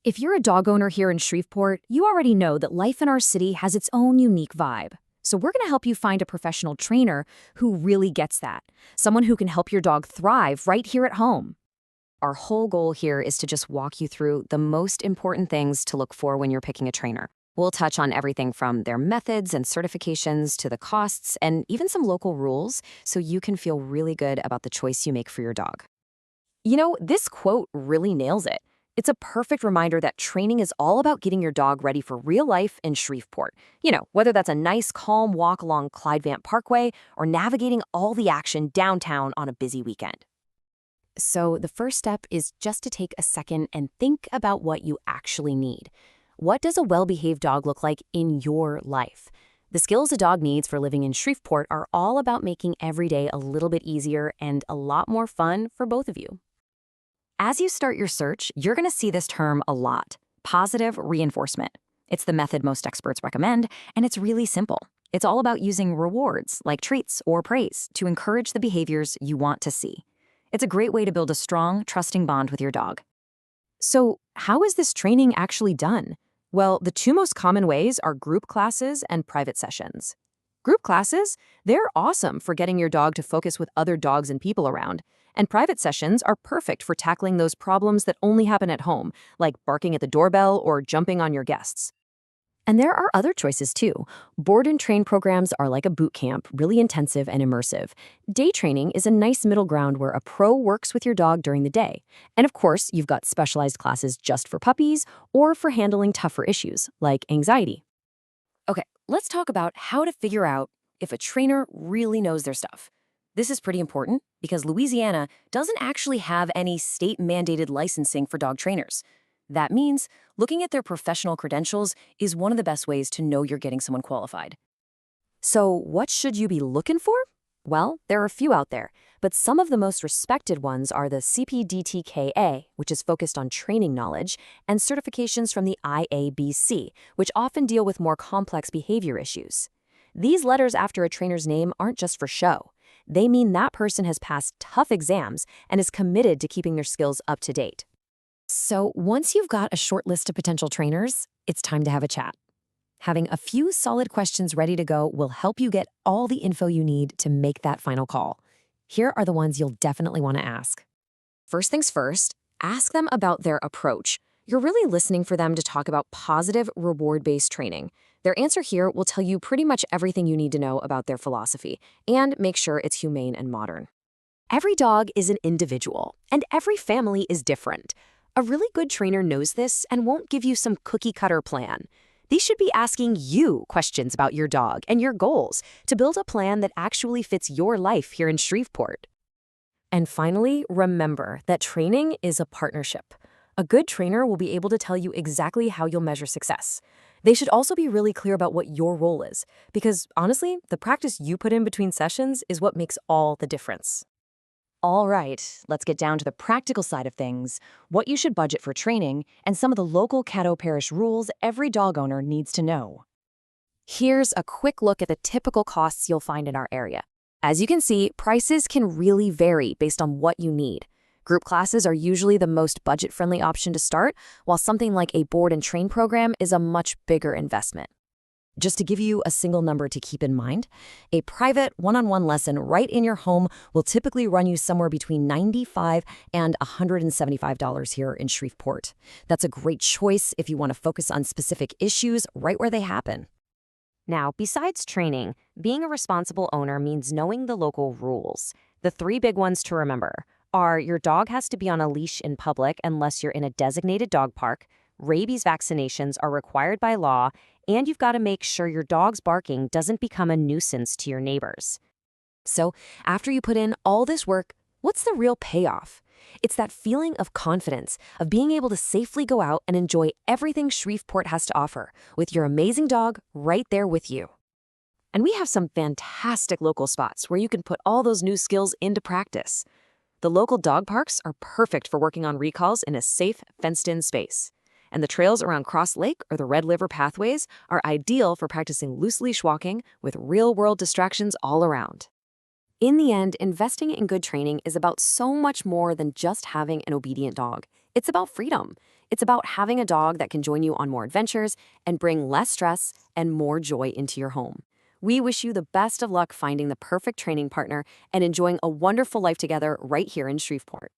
If you're a dog owner here in Shreveport, you already know that life in our city has its own unique vibe. So we're going to help you find a professional trainer who really gets that. Someone who can help your dog thrive right here at home. Our whole goal here is to just walk you through the most important things to look for when you're picking a trainer. We'll touch on everything from their methods and certifications to the costs and even some local rules so you can feel really good about the choice you make for your dog. You know, this quote really nails it. It's a perfect reminder that training is all about getting your dog ready for real life in Shreveport. You know, whether that's a nice, calm walk along Clyde Vant Parkway or navigating all the action downtown on a busy weekend. So the first step is just to take a second and think about what you actually need. What does a well-behaved dog look like in your life? The skills a dog needs for living in Shreveport are all about making every day a little bit easier and a lot more fun for both of you. As you start your search, you're going to see this term a lot: positive reinforcement. It's the method most experts recommend, and it's really simple. It's all about using rewards, like treats or praise, to encourage the behaviors you want to see. It's a great way to build a strong, trusting bond with your dog. So, how is this training actually done? Well, the two most common ways are group classes and private sessions. Group classes, they're awesome for getting your dog to focus with other dogs and people around. And private sessions are perfect for tackling those problems that only happen at home, like barking at the doorbell or jumping on your guests. And there are other choices too. Board and train programs are like a boot camp, really intensive and immersive. Day training is a nice middle ground where a pro works with your dog during the day. And of course, you've got specialized classes just for puppies or for handling tougher issues, like anxiety. Okay, let's talk about how to figure out if a trainer really knows their stuff. This is pretty important because Louisiana doesn't actually have any state-mandated licensing for dog trainers. That means looking at their professional credentials is one of the best ways to know you're getting someone qualified. So what should you be looking for? Well, there are a few out there, but some of the most respected ones are the CPDTKA, which is focused on training knowledge, and certifications from the IABC, which often deal with more complex behavior issues. These letters after a trainer's name aren't just for show. They mean that person has passed tough exams and is committed to keeping their skills up to date. So once you've got a short list of potential trainers, it's time to have a chat. Having a few solid questions ready to go will help you get all the info you need to make that final call. Here are the ones you'll definitely want to ask. First things first, ask them about their approach. You're really listening for them to talk about positive, reward-based training. Their answer here will tell you pretty much everything you need to know about their philosophy, and make sure it's humane and modern. Every dog is an individual, and every family is different. A really good trainer knows this and won't give you some cookie-cutter plan. They should be asking you questions about your dog and your goals to build a plan that actually fits your life here in Shreveport. And finally, remember that training is a partnership. A good trainer will be able to tell you exactly how you'll measure success. They should also be really clear about what your role is, because honestly, the practice you put in between sessions is what makes all the difference. All right, let's get down to the practical side of things, what you should budget for training, and some of the local Caddo Parish rules every dog owner needs to know. Here's a quick look at the typical costs you'll find in our area. As you can see, prices can really vary based on what you need. Group classes are usually the most budget-friendly option to start, while something like a board and train program is a much bigger investment. Just to give you a single number to keep in mind, a private one-on-one lesson right in your home will typically run you somewhere between $95 and $175 here in Shreveport. That's a great choice if you want to focus on specific issues right where they happen. Now, besides training, being a responsible owner means knowing the local rules. The three big ones to remember are: your dog has to be on a leash in public unless you're in a designated dog park, rabies vaccinations are required by law, and you've got to make sure your dog's barking doesn't become a nuisance to your neighbors. So, after you put in all this work, what's the real payoff? It's that feeling of confidence, of being able to safely go out and enjoy everything Shreveport has to offer, with your amazing dog right there with you. And we have some fantastic local spots where you can put all those new skills into practice. The local dog parks are perfect for working on recalls in a safe, fenced-in space. And the trails around Cross Lake or the Red River pathways are ideal for practicing loose leash walking with real-world distractions all around. In the end, investing in good training is about so much more than just having an obedient dog. It's about freedom. It's about having a dog that can join you on more adventures and bring less stress and more joy into your home. We wish you the best of luck finding the perfect training partner and enjoying a wonderful life together right here in Shreveport.